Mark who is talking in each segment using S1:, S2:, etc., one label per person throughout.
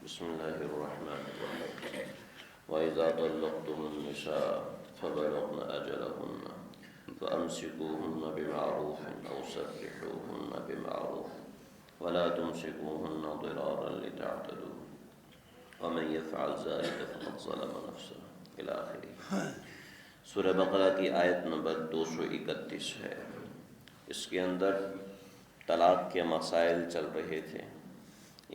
S1: بسم الله الرحمن الرحيم وإذا طلقتم النساء فبلغن أجلهن فأمسكوهن بمعروف أو سرحوهن بمعروف ولا تمسكوهن ضرارا لتعتدوا ومن يفعل ذلك فقد ظلم نفسه إلى آخره۔ سورہ بقرہ کی آیت نمبر 231 ہے۔ اس کے اندر طلاق کے مسائل چل رہے تھے۔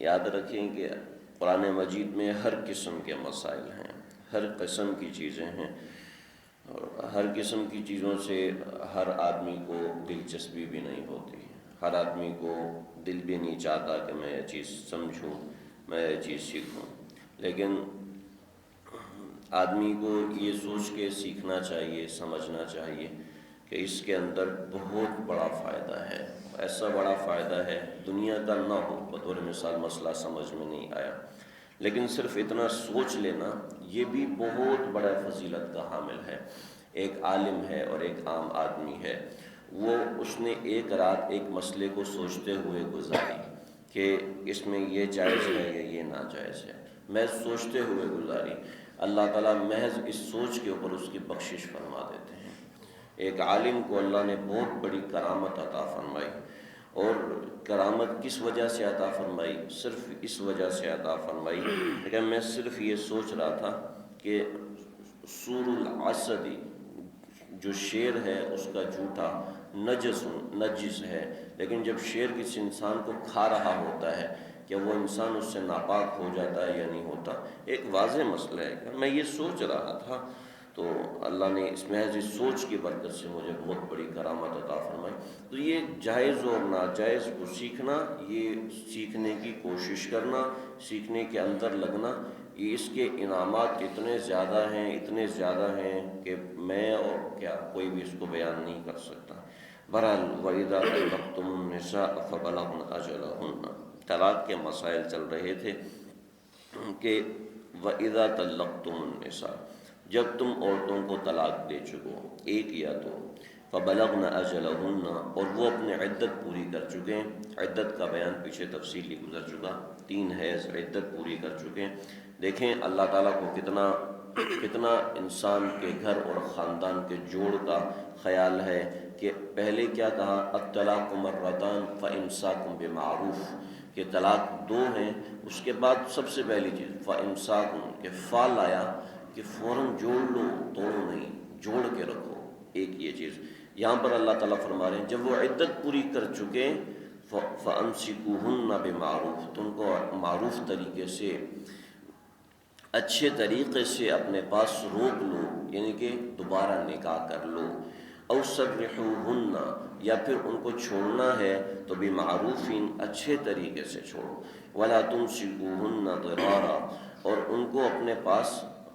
S1: یاد رکھیں کہ قرآن مجید میں ہر قسم کے مسائل ہیں، ہر قسم کی چیزیں ہیں، اور ہر قسم کی چیزوں سے ہر آدمی کو دلچسپی بھی نہیں ہوتی، ہر آدمی کو دل بھی نہیں چاہتا کہ میں یہ چیز سمجھوں، میں یہ چیز سیکھوں، لیکن آدمی کو یہ سوچ کے سیکھنا چاہیے، سمجھنا چاہیے کہ اس کے اندر بہت بڑا فائدہ ہے، ایسا بڑا فائدہ ہے دنیا کا نہ ہو۔ بطور مثال مسئلہ سمجھ میں نہیں آیا، لیکن صرف اتنا سوچ لینا یہ بھی بہت بڑا فضیلت کا حامل ہے۔ ایک عالم ہے اور ایک عام آدمی ہے، اس نے ایک رات ایک مسئلے کو سوچتے ہوئے گزاری کہ اس میں یہ جائز ہے یا یہ ناجائز ہے، میں سوچتے ہوئے گزاری۔ اللہ تعالیٰ محض اس سوچ کے اوپر اس کی بخشش فرما دیتے ہیں۔ ایک عالم کو اللہ نے بہت بڑی کرامت عطا فرمائی، اور کرامت کس وجہ سے عطا فرمائی؟ صرف اس وجہ سے عطا فرمائی کہ میں صرف یہ سوچ رہا تھا کہ سور العسدی جو شیر ہے اس کا جھوٹا نجس ہے، لیکن جب شیر کسی انسان کو کھا رہا ہوتا ہے کہ وہ انسان اس سے ناپاک ہو جاتا ہے یا نہیں ہوتا؟ ایک واضح مسئلہ ہے کہ میں یہ سوچ رہا تھا، تو اللہ نے اس محض اس سوچ کی برکت سے مجھے بہت بڑی کرامت عطا فرمائی۔ تو یہ جائز اور ناجائز کو سیکھنا، یہ سیکھنے کی کوشش کرنا، سیکھنے کے اندر لگنا، یہ اس کے انعامات اتنے زیادہ ہیں کہ میں اور کیا کوئی بھی اس کو بیان نہیں کر سکتا۔ بہرحال وَإِذَا طَلَّقْتُمُ النِّسَاءَ فَبَلَغْنَ أَجَلَهُنَّ، طلاق کے مسائل چل رہے تھے کہ وَإِذَا طَلَّقْتُمُ النِّسَاءَ، جب تم عورتوں کو طلاق دے چکو، ایک یا دو، فَبَلَغْنَ أَجَلَهُنَّ، اور وہ اپنے عدت پوری کر چکے ہیں۔ عدت کا بیان پیچھے تفصیلی گزر چکا، 3 حیض عدت پوری کر چکے ہیں۔ دیکھیں اللہ تعالیٰ کو کتنا انسان کے گھر اور خاندان کے جوڑ کا خیال ہے کہ پہلے کیا کہا؟ الطلاق مرتان فإمساک بمعروف، کہ طلاق 2 ہیں، اس کے بعد سب سے پہلی چیز فإمساک، کہ فا لایا کہ فوراً جوڑ لو، توڑو نہیں، جوڑ کے رکھو، ایک یہ چیز یہاں پر اللہ تعالیٰ فرما رہے ہیں۔ جب وہ عدت پوری کر چکے فَأَمْسِكُوهُنَّ بِمَعْرُوف، تو ان کو معروف طریقے سے، اچھے طریقے سے اپنے پاس روک لو، یعنی کہ دوبارہ نکاح کر لو۔ أَوْ سَرِّحُوهُنَّ، یا پھر ان کو چھوڑنا ہے تو بِمَعْرُوفٍ، اچھے طریقے سے چھوڑو۔ وَلَا تُمْسِكُوهُنَّ ضِرَارًا، اور ان کو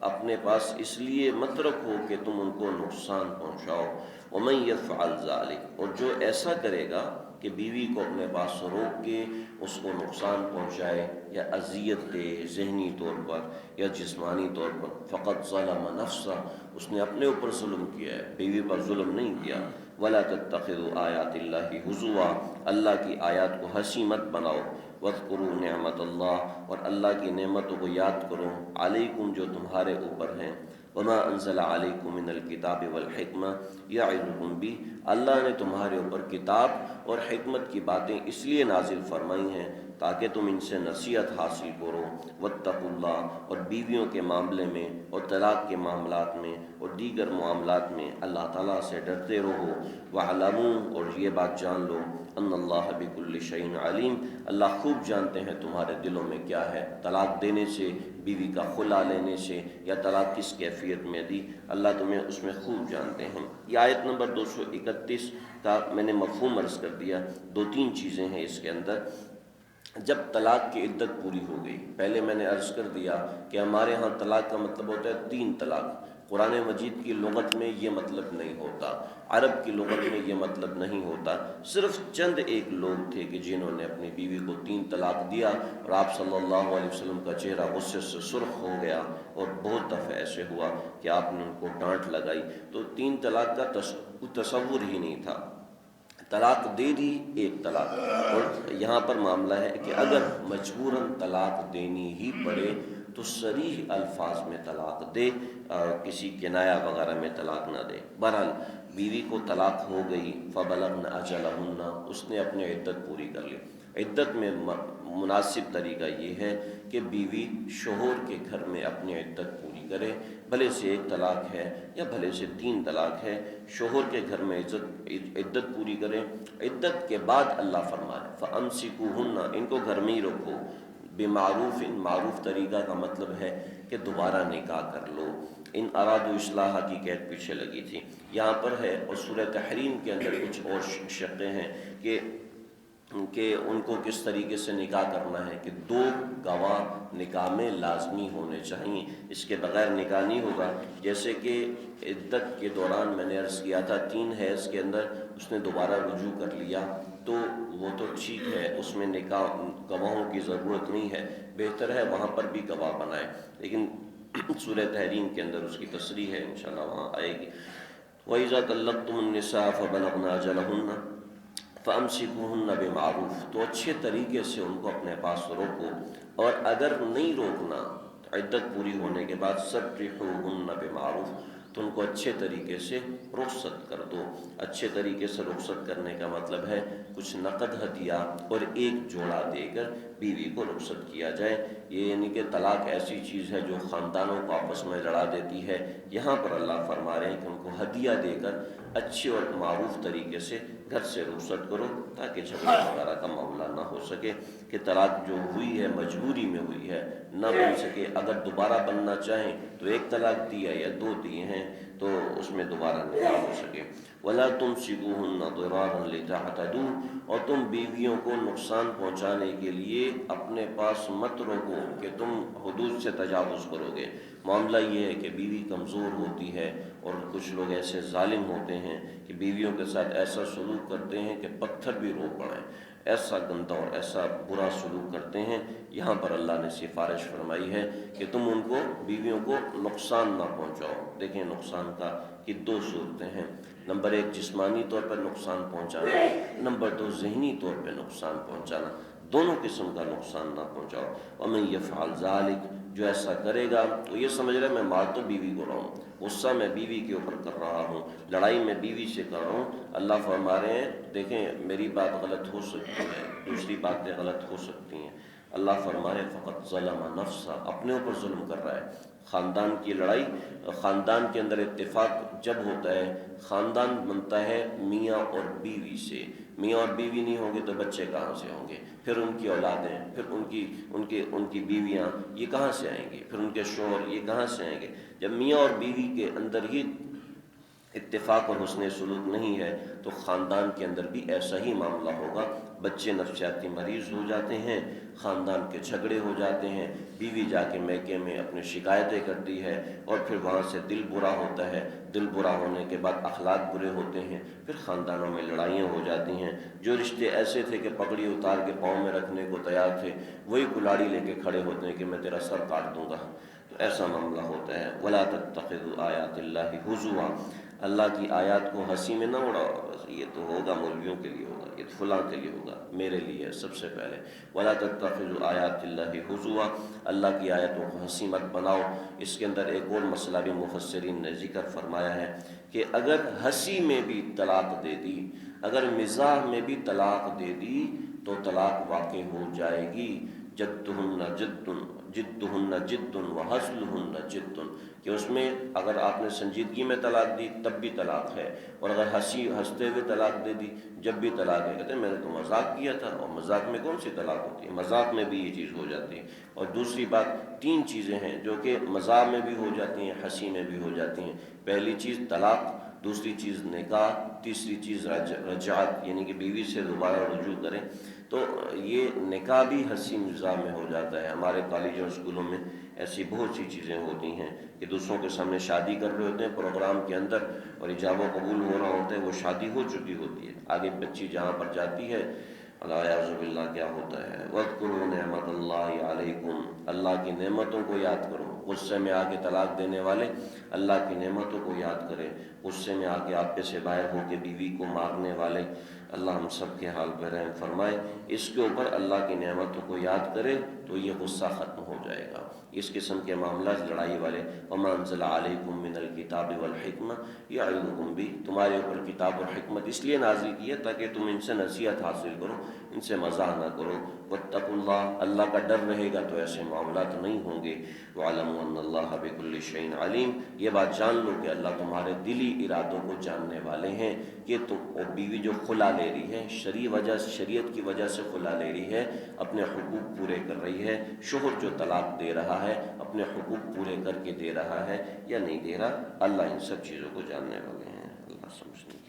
S1: اپنے پاس اس لیے مت رکھو کہ تم ان کو نقصان پہنچاؤ۔ وَمَن يَفْعَلْ ذَلِكَ، اور جو ایسا کرے گا کہ بیوی کو اپنے پاس روک کے اس کو نقصان پہنچائے یا اذیت دے، ذہنی طور پر یا جسمانی طور پر، فقط ظلم نفسہ، اس نے اپنے اوپر ظلم کیا ہے، بیوی پر ظلم نہیں کیا۔ وَلَا تَتَّخِذُوا آیَاتِ اللَّهِ هُزُوًا، اللہ کی آیات کو ہنسی مت بناؤ۔ وَاذْكُرُوا نِعْمَتَ اللَّهِ، اور اللہ کی نعمتوں کو یاد کرو، علیکم، جو تمہارے اوپر ہیں۔ وَمَا أَنزَلَ عَلَيْكُم مِّنَ الْكِتَابِ وَالْحِكْمَةِ يَعِظُكُم بِهِ، اللہ نے تمہارے اوپر کتاب اور حکمت کی باتیں اس لیے نازل فرمائی ہیں تاکہ تم ان سے نصیحت حاصل کرو۔ واتقوا اللہ، اور بیویوں کے معاملے میں اور طلاق کے معاملات میں اور دیگر معاملات میں اللہ تعالیٰ سے ڈرتے رہو۔ وَاعْلَمُوا، اور یہ بات جان لو، ان اللہ بكل شيء علیم، اللہ خوب جانتے ہیں تمہارے دلوں میں کیا ہے۔ طلاق دینے سے، بیوی کا خلا لینے سے، یا طلاق کس کیفیت میں دی، اللہ تمہیں اس میں خوب جانتے ہیں۔ یہ آیت نمبر 231 کا میں نے مفہوم عرض کر دیا۔ 2-3 چیزیں ہیں اس کے اندر۔ جب طلاق کی عدت پوری ہو گئی، پہلے میں نے عرض کر دیا کہ ہمارے ہاں طلاق کا مطلب ہوتا ہے 3 طلاق، قرآن مجید کی لغت میں یہ مطلب نہیں ہوتا، عرب کی لغت میں یہ مطلب نہیں ہوتا۔ صرف چند ایک لوگ تھے کہ جنہوں نے اپنی بیوی کو 3 طلاق دیا، اور آپ صلی اللہ علیہ وسلم کا چہرہ غصے سے سرخ ہو گیا، اور بہت دفعہ ایسے ہوا کہ آپ نے ان کو ڈانٹ لگائی۔ تو 3 طلاق کا تصور ہی نہیں تھا۔ طلاق دے دی ایک طلاق، اور یہاں پر معاملہ ہے کہ اگر مجبوراً طلاق دینی ہی پڑے تو صریح الفاظ میں طلاق دے، کسی کنایا وغیرہ میں طلاق نہ دے۔ بہرحال بیوی کو طلاق ہو گئی، فبلغن اجلہن، اس نے اپنی عدت پوری کر لی۔ عدت میں مناسب طریقہ یہ ہے کہ بیوی شوہر کے گھر میں اپنی عدت پوری کرے، بھلے سے ایک طلاق ہے یا بھلے سے 3 طلاق ہے، شوہر کے گھر میں عدت پوری کرے۔ عدت کے بعد اللہ فرمائے فَأَمْسِكُوهُنَّ، ان کو گھر میں ہی رکھو، بمعروف، معروف طریقہ کا مطلب ہے کہ دوبارہ نکاح کر لو۔ ان ارادو اصلاح کی قید پیچھے لگی تھی، یہاں پر ہے، اور سورہ تحریم کے اندر کچھ اور شقیں ہیں کہ ان کو کس طریقے سے نکاح کرنا ہے، کہ 2 گواہ نکاح میں لازمی ہونے چاہیے، اس کے بغیر نکاح نہیں ہوگا۔ جیسے کہ عدت کے دوران میں نے عرض کیا تھا 3 حیض کے اندر اس نے دوبارہ رجوع کر لیا تو وہ تو ٹھیک ہے، اس میں نکاح گواہوں کی ضرورت نہیں ہے، بہتر ہے وہاں پر بھی گواہ بنائے، لیکن سورہ تحریم کے اندر اس کی تصریح ہے، انشاءاللہ وہاں آئے گی۔ وَإِذَا طَلَّقْتُمُ النِّسَاءَ فَبَلَغْنَ أَجَلَهُنَّ فَأَمْسِكُوهُنَّ بِمَعْرُوف، تو اچھے طریقے سے ان کو اپنے پاس روکو، اور اگر نہیں روکنا عدت پوری ہونے کے بعد سَرِّحُوهُنَّ بِمَعْرُوف، تو ان کو اچھے طریقے سے رخصت کر دو۔ اچھے طریقے سے رخصت کرنے کا مطلب ہے کچھ نقد ہدیہ اور ایک جوڑا دے کر بیوی کو رخصت کیا جائے۔ یہ یعنی کہ طلاق ایسی چیز ہے جو خاندانوں کو آپس میں لڑا دیتی ہے، یہاں پر اللہ فرما رہے ہیں کہ ان کو ہدیہ دے کر اچھے اور معروف طریقے سے گھر سے رخصت کرو، تاکہ جھگڑا وغیرہ کا معاملہ نہ ہو سکے، کہ طلاق جو ہوئی ہے مجبوری میں ہوئی ہے نہ بن سکے۔ اگر دوبارہ بننا چاہیں تو 1 طلاق دیا یا 2 دیے ہیں تو اس میں دوبارہ نکاح ہو سکے۔ وَلَا تُمْسِكُوهُنَّ ضِرَارًا لِتَعْتَدُوا، اور تم بیویوں کو نقصان پہنچانے کے لیے اپنے پاس مت روکو کہ تم حدود سے تجاوز کرو گے۔ معاملہ یہ ہے کہ بیوی کمزور ہوتی ہے، اور کچھ لوگ ایسے ظالم ہوتے ہیں کہ بیویوں کے ساتھ ایسا سلوک کرتے ہیں کہ پتھر بھی رو پڑیں، ایسا گندہ اور ایسا برا سلوک کرتے ہیں۔ یہاں پر اللہ نے سفارش فرمائی ہے کہ تم ان کو، بیویوں کو نقصان نہ پہنچاؤ۔ دیکھیں نقصان کا کہ 2 صورتیں ہیں، نمبر 1 جسمانی طور پر نقصان پہنچانا، نمبر 2 ذہنی طور پہ نقصان پہنچانا، دونوں قسم کا نقصان نہ پہنچاؤ۔ وَمَن يَفْعَلْ ذَلِكَ، جو ایسا کرے گا تو یہ سمجھ رہے میں مار تو بیوی کو رہا ہوں، غصہ میں بیوی کے اوپر کر رہا ہوں، لڑائی میں بیوی سے کر رہا ہوں، اللہ فرما رہے ہیں دیکھیں میری بات غلط ہو سکتی ہے، دوسری باتیں غلط ہو سکتی ہیں، اللہ فرما رہے فقط ظلم نفسہ، اپنے اوپر ظلم کر رہا ہے۔ خاندان کی لڑائی، خاندان کے اندر اتفاق جب ہوتا ہے، خاندان بنتا ہے میاں اور بیوی سے، میاں اور بیوی نہیں ہوں گے تو بچے کہاں سے ہوں گے، پھر ان کی اولادیں، پھر ان کی بیویاں، یہ کہاں سے آئیں گے، پھر ان کے شوہر، یہ کہاں سے آئیں گے۔ جب میاں اور بیوی کے اندر ہی اتفاق اور حسن سلوک نہیں ہے تو خاندان کے اندر بھی ایسا ہی معاملہ ہوگا، بچے نفسیاتی مریض ہو جاتے ہیں، خاندان کے جھگڑے ہو جاتے ہیں، بیوی جا کے میکے میں اپنی شکایتیں کرتی ہے، اور پھر وہاں سے دل برا ہوتا ہے، دل برا ہونے کے بعد اخلاق برے ہوتے ہیں، پھر خاندانوں میں لڑائیاں ہو جاتی ہیں۔ جو رشتے ایسے تھے کہ پگڑی اتار کے پاؤں میں رکھنے کو تیار تھے، وہی کلاڑی لے کے کھڑے ہوتے ہیں کہ میں تیرا سر کاٹ دوں گا، تو ایسا معاملہ ہوتا ہے۔ وَلَا تَتَّخِذُوا آیَاتِ اللَّهِ هُزُوًا، اللہ کی آیات کو ہنسی میں نہ اڑاؤ، بس یہ تو ہوگا مولویوں کے لیے ہوگا، یہ فلاں کے لیے ہوگا، میرے لیے سب سے پہلے۔ وَلَا تَتَّخِذُوا آیَاتِ اللَّهِ هُزُوًا، اللہ کی آیتوں کو ہنسی مت بناؤ۔ اس کے اندر ایک اور مسئلہ بھی مفسرین نے ذکر فرمایا ہے کہ اگر ہنسی میں بھی طلاق دے دی، اگر مزاح میں بھی طلاق دے دی تو طلاق واقع ہو جائے گی۔ جدہن جد وہزلہن جد، کہ اس میں اگر آپ نے سنجیدگی میں طلاق دی تب بھی طلاق ہے، اور اگر ہنستے ہوئے طلاق دے دی جب بھی طلاق ہے۔ کہتے ہیں میں نے تو مذاق کیا تھا، اور مذاق میں کون سی طلاق ہوتی ہے، مذاق میں بھی یہ چیز ہو جاتی ہے۔ اور دوسری بات 3 چیزیں ہیں جو کہ مذاق میں بھی ہو جاتی ہیں، ہنسی میں بھی ہو جاتی ہیں۔ پہلی چیز طلاق، دوسری چیز نکاح، تیسری چیز رجعت، یعنی کہ بیوی سے دوبارہ رجوع کریں۔ تو یہ نکاح بھی ہنسی مزاح میں ہو جاتا ہے۔ ہمارے کالجوں اسکولوں میں ایسی بہت سی چیزیں ہوتی ہیں کہ دوسروں کے سامنے شادی کر رہے ہوتے ہیں پروگرام کے اندر، اور ایجاب و قبول ہو رہا ہوتا ہے، وہ شادی ہو چکی ہوتی ہے، آگے بچی جہاں پر جاتی ہے الیاذ باللہ کیا ہوتا ہے۔ وَاذْكُرُوا نِعْمَتَ اللَّهِ عَلَيْكُمْ، اللہ کی نعمتوں کو یاد کرو۔ غصے میں آ کے طلاق دینے والے اللہ کی نعمتوں کو یاد کریں، غصے میں آ کے آپ پہ سے باہر ہو کے بیوی کو مارنے والے اللہ ہم سب کے حال پہ رحم فرمائے۔ اس کے اوپر اللہ کی نعمتوں کو یاد کرے تو یہ غصہ ختم ہو جائے گا۔ اس قسم کے معاملات لڑائی والے، وَمَا أَنزَلَ عَلَيْكُم مِّنَ الْكِتَابِ وَالْحِكْمَةِ يَعِظُكُم بِهِ، تمہارے اوپر کتاب اور حکمت اس لیے نازل کی ہے تاکہ تم ان سے نصیحت حاصل کرو، ان سے مزاح نہ کرو۔ وَاتَّقُوا اللَّهَ، اللہ کا ڈر رہے گا تو ایسے معاملات نہیں ہوں گے۔ وَاعْلَمُوا أَنَّ اللَّهَ بِكُلِّ شَيْءٍ عَلِيمٌ، یہ بات جان لو کہ اللہ تمہارے دلی ارادوں کو جاننے والے ہیں۔ کہ تو بیوی جو خلا لے رہی ہے، شریعت کی وجہ سے خلا لے رہی ہے، اپنے حقوق پورے کر رہی ہے، شوہر جو طلاق دے رہا ہے اپنے حقوق پورے کر کے دے رہا ہے یا نہیں دے رہا، اللہ ان سب چیزوں کو جاننے والے ہیں۔ اللہ سمجھنے